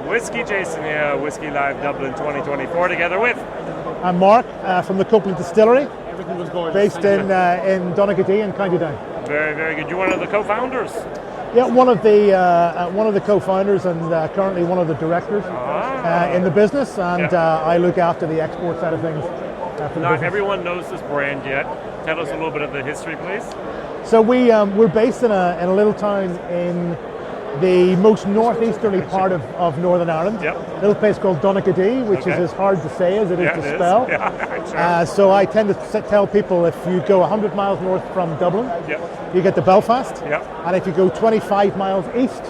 WhiskyJason here, Whisky Live Dublin 2024, together with... I'm Mark from the Copeland Distillery, based in Donaghadee in County Down. Very, very good. You're one of the co-founders? Yeah, one of the co-founders and currently one of the directors in the business, and I look after the export side of things. Not everyone knows this brand yet. Tell us a little bit of the history, please. So we're based in a little town in the most northeasterly part of Northern Ireland. Yep. A little place called Donaghadee, which is as hard to say as it is to spell. Yeah, sure. So I tend to tell people if you go 100 miles north from Dublin, you get to Belfast. And if you go 25 miles east,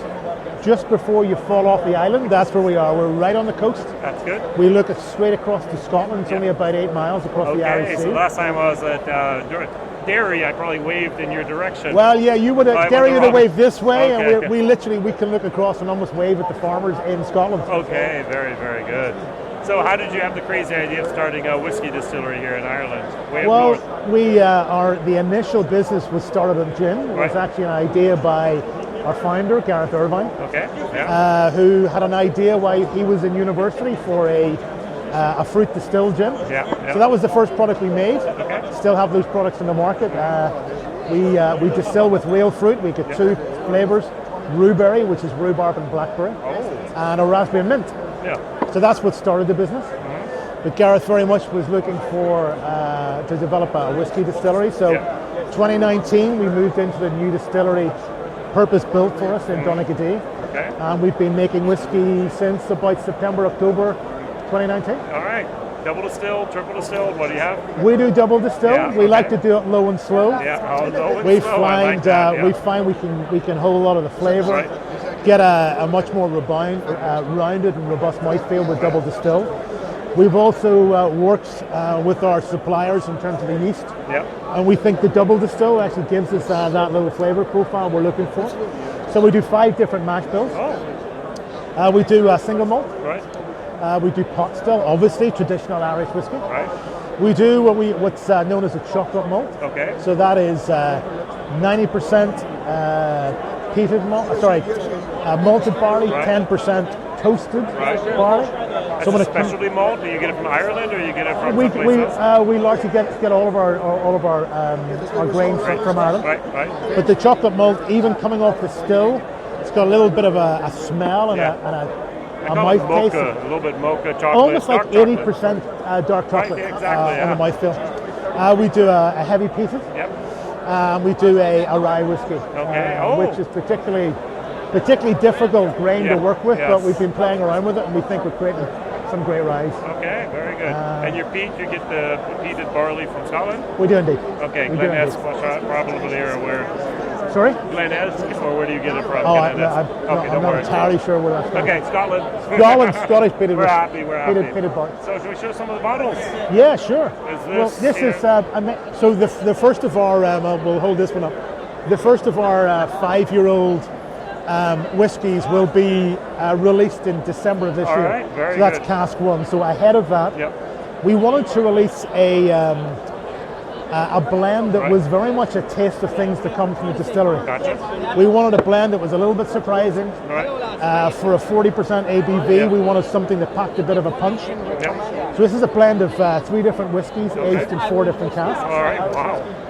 just before you fall off the island, that's where we are. We're right on the coast. That's good. We look straight across to Scotland. It's only about 8 miles across the Irish Sea. So last time I was at Derry, I probably waved in your direction. Well, yeah, you would have. Derry would have waved this way, and we can look across and almost wave at the farmers in Scotland. Okay, very, very good. So how did you have the crazy idea of starting a whiskey distillery here in Ireland? The initial business was started on gin. It was actually an idea by our founder, Gareth Irvine, who had an idea while he was in university for a fruit distilled gin. So that was the first product we made. Still have those products in the market. We distill with real fruit. We get two flavors: rhueberry, which is rhubarb and blackberry, and a raspberry and mint. So that's what started the business. But Gareth very much was looking to develop a whiskey distillery. So 2019 we moved into the new distillery, purpose built for us in Donaghadee. And we've been making whiskey since about September, October 2019. All right. Double distilled, triple distilled, what do you have? We do double distilled. We like to do it low and slow. We find we can hold a lot of the flavor, get a much more rounded and robust mouthfeel with double distilled. We've also worked with our suppliers in terms of the yeast, and we think the double distill actually gives us that little flavor profile we're looking for. So we do 5 different mash bills. We do single malt. We do pot still, obviously traditional Irish whiskey. We do what's known as a chocolate malt. So that is 90% peated malt. Malted barley, 10% toasted barley. So when specialty malt, do you get it from Ireland or you get it from someplace else? We largely get all of our grains from Ireland. But the chocolate malt, even coming off the still, it's got a little bit of a smell and a mouth taste. A little bit mocha chocolate. Almost like 80% dark chocolate on the mouthfeel. We do a heavy pieces. We do a rye whiskey, which is particularly difficult grain to work with, but we've been playing around with it, and we think we're creating some great ryes. Okay, very good. And your peat, you get the peated barley from Scotland? We do indeed. Okay, Glen's probably here, where? Sorry? Glen's, or where do you get it from? I'm not entirely sure where that's from. Okay, Scotland. Scottish peated. We're happy. Peated barley. So should we show some of the bottles? Yeah, sure. This is so the first of our, we'll hold this one up. The first of our 5-year-old whiskies will be released in December of this year. Very so that's good. cask 1. So ahead of that, we wanted to release a blend that was very much a taste of things to come from the distillery. We wanted a blend that was a little bit surprising. For a 40% ABV, we wanted something that packed a bit of a punch. So this is a blend of 3 different whiskies aged in 4 different casks.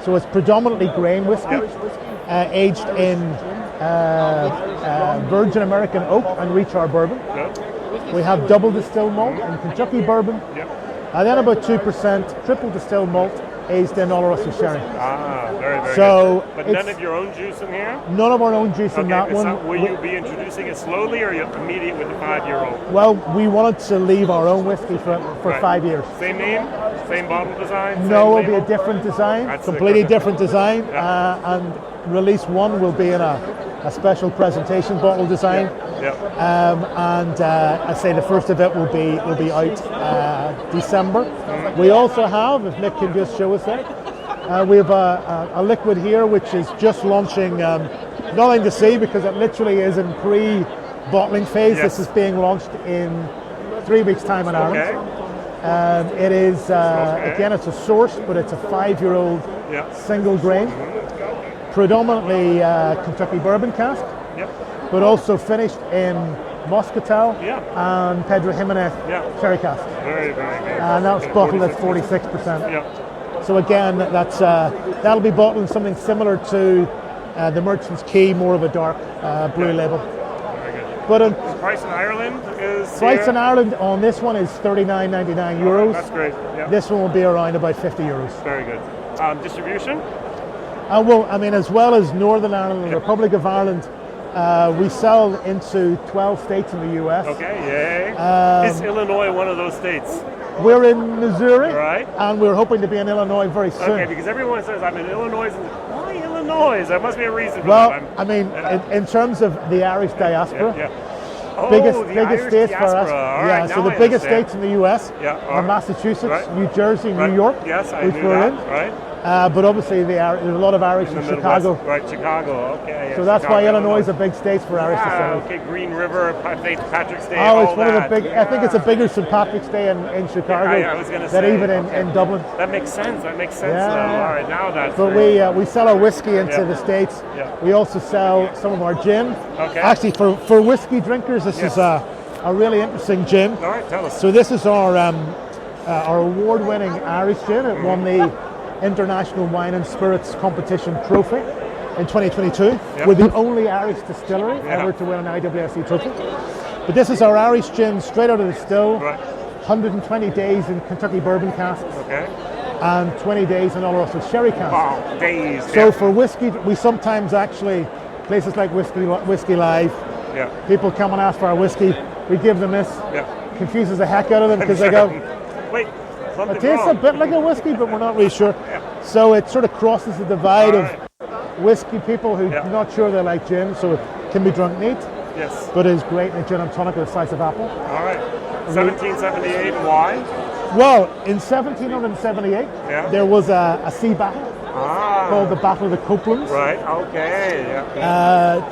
So it's predominantly grain whiskey, aged in virgin American oak and recharred bourbon. We have double distilled malt and Kentucky bourbon, and then about 2% triple distilled malt aged in Oloroso sherry. Very so good. But none of your own juice in here? None of our own juice in that one. Will you be introducing it slowly, or are you immediate with the 5-year-old? Well, we wanted to leave our own whiskey for 5 years. Same name? Same bottle design? No, it'll be a different design, completely different design, and release 1 will be in a special presentation bottle design. I say the first of it will be out December. We also have, if Nick can just show us that, we have a liquid here which is just launching. Nothing to see because it literally is in pre-bottling phase. This is being launched in 3 weeks' time in Ireland. It is again, it's a source, but it's a 5-year-old single grain, predominantly Kentucky bourbon cask, but also finished in Muscatel, and Pedro Jimenez Cherry Cask. Very, very good. And that's bottled at 46%. Yeah. So again, that'll be bottled in something similar to the Merchant's Key, more of a dark blue label. Very good. But price in Ireland is price in Ireland on this one is €39.99. Oh, that's great. Yeah. This one will be around about €50. Very good. Distribution? Well, I mean, as well as Northern Ireland and the Republic of Ireland, we sell into 12 states in the US. Okay, yay. Is Illinois one of those states? We're in Missouri, right? And we're hoping to be in Illinois very soon. Okay, because everyone says I'm in Illinois. Why Illinois? There must be a reason for that. Well, I mean, in terms of the Irish diaspora, biggest states for us. Right, so the biggest states in the US are Massachusetts, New Jersey, New York, which we're in. Right. But obviously there's a lot of Irish in Chicago. Right, Chicago, okay. So that's why Illinois is a big state for Irish distilleries. Okay, Green River, St. Patrick's Day, Oh, it's one of the big, I think it's a bigger St. Patrick's Day in Chicago than even in Dublin. That makes sense, All right, now that's But we sell our whiskey into the States. We also sell some of our gin. Okay. Actually, for whiskey drinkers, this is a really interesting gin. All right, tell us. So this is our award-winning Irish gin. It won the International Wine and Spirits Competition Trophy in 2022. We're the only Irish distillery ever to win an IWSC trophy. But this is our Irish gin straight out of the still. 120 days in Kentucky bourbon casks. And 20 days in Oloroso sherry casks. Wow, days. So for whiskey, we sometimes actually, places like Whiskey Live, people come and ask for our whiskey. We give them this. Confuses the heck out of them because they go, wait. It tastes a bit like a whiskey, but we're not really sure. So it sort of crosses the divide of whiskey people who are not sure they like gin, so it can be drunk neat. Yes. But it's great in a gin and tonic with a slice of apple. All right. 1778, why? Well, in 1778, there was a sea battle called the Battle of the Copelands. Right, okay.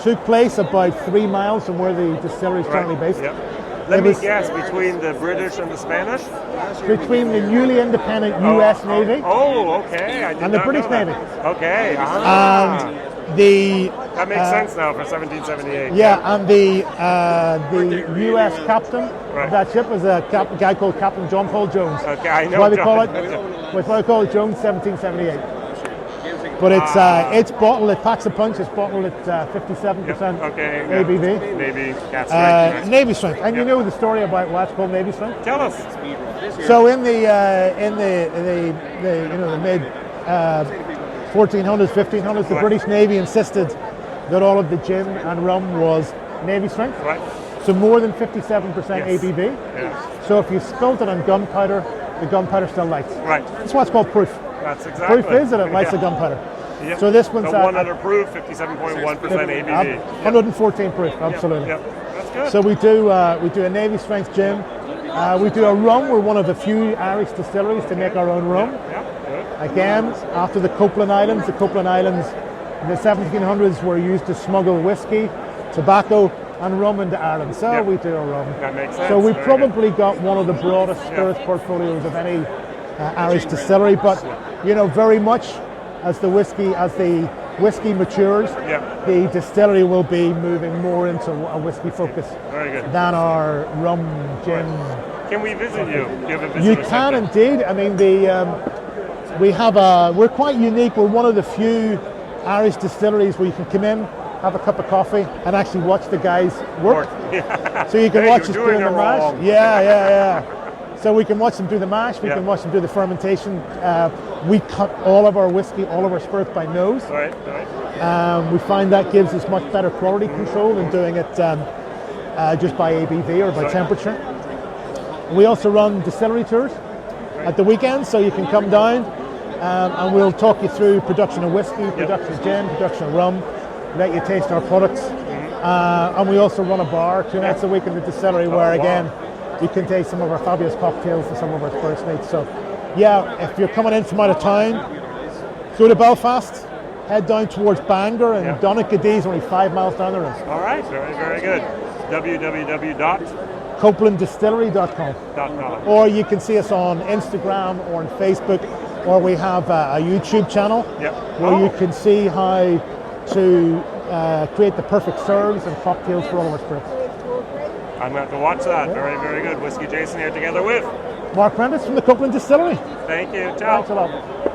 Took place about 3 miles from where the distillery is currently based. Let me guess, between the British and the Spanish? Between the newly independent US Navy okay. and the British Navy. Okay. And that makes sense now for 1778. And the US captain of that ship was a guy called Captain John Paul Jones. Okay, I know. That's why they call it Jones 1778. But it's bottled, it packs a punch, it's bottled at 57% ABV. Navy strength. And you know the story about why it's called Navy strength? Tell us. So in the mid 1400s, 1500s, the British Navy insisted that all of the gin and rum was Navy strength. Right. So more than 57% ABV. So if you spilt it on gunpowder, the gunpowder still lights. Right. That's why it's called proof. That's exactly. Proof is that it lights the gunpowder. So this one's 100 proof, 57.1% ABV. 114 proof, absolutely. That's good. So we do a Navy strength gin. We do a rum. We're one of the few Irish distilleries to make our own rum. Again, after the Copeland Islands. The Copeland Islands in the 1700s were used to smuggle whiskey, tobacco, and rum into Ireland. So we do a rum. That makes sense. So we've probably got one of the broadest spirits portfolios of any Irish distillery, but very much as the whiskey matures, the distillery will be moving more into a whiskey focus than our rum, gin. Can we visit you? You can indeed. I mean, we're quite unique. We're one of the few Irish distilleries where you can come in, have a cup of coffee, and actually watch the guys work. So you can watch us doing the mash. So we can watch them do the mash, we can watch them do the fermentation. We cut all of our whiskey, all of our spirits by nose. We find that gives us much better quality control than doing it just by ABV or by temperature. We also run distillery tours at the weekends, so you can come down and we'll talk you through production of whiskey, production of gin, production of rum, let you taste our products. And we also run a bar 2 nights a week in the distillery where, again, you can taste some of our fabulous cocktails and some of our spirits neat. So, if you're coming in from out of town, go to Belfast, head down towards Bangor, and Donaghadee is only 5 miles down the road. All right, very, very good. CopelandDistillery.com. Or you can see us on Instagram or on Facebook, or we have a YouTube channel where you can see how to create the perfect serves and cocktails for all of our spirits. I'm going to have to watch that. Very, very good. WhiskyJason here together with Mark Prentice from the Copeland Distillery. Thank you. Ciao. Thanks a lot.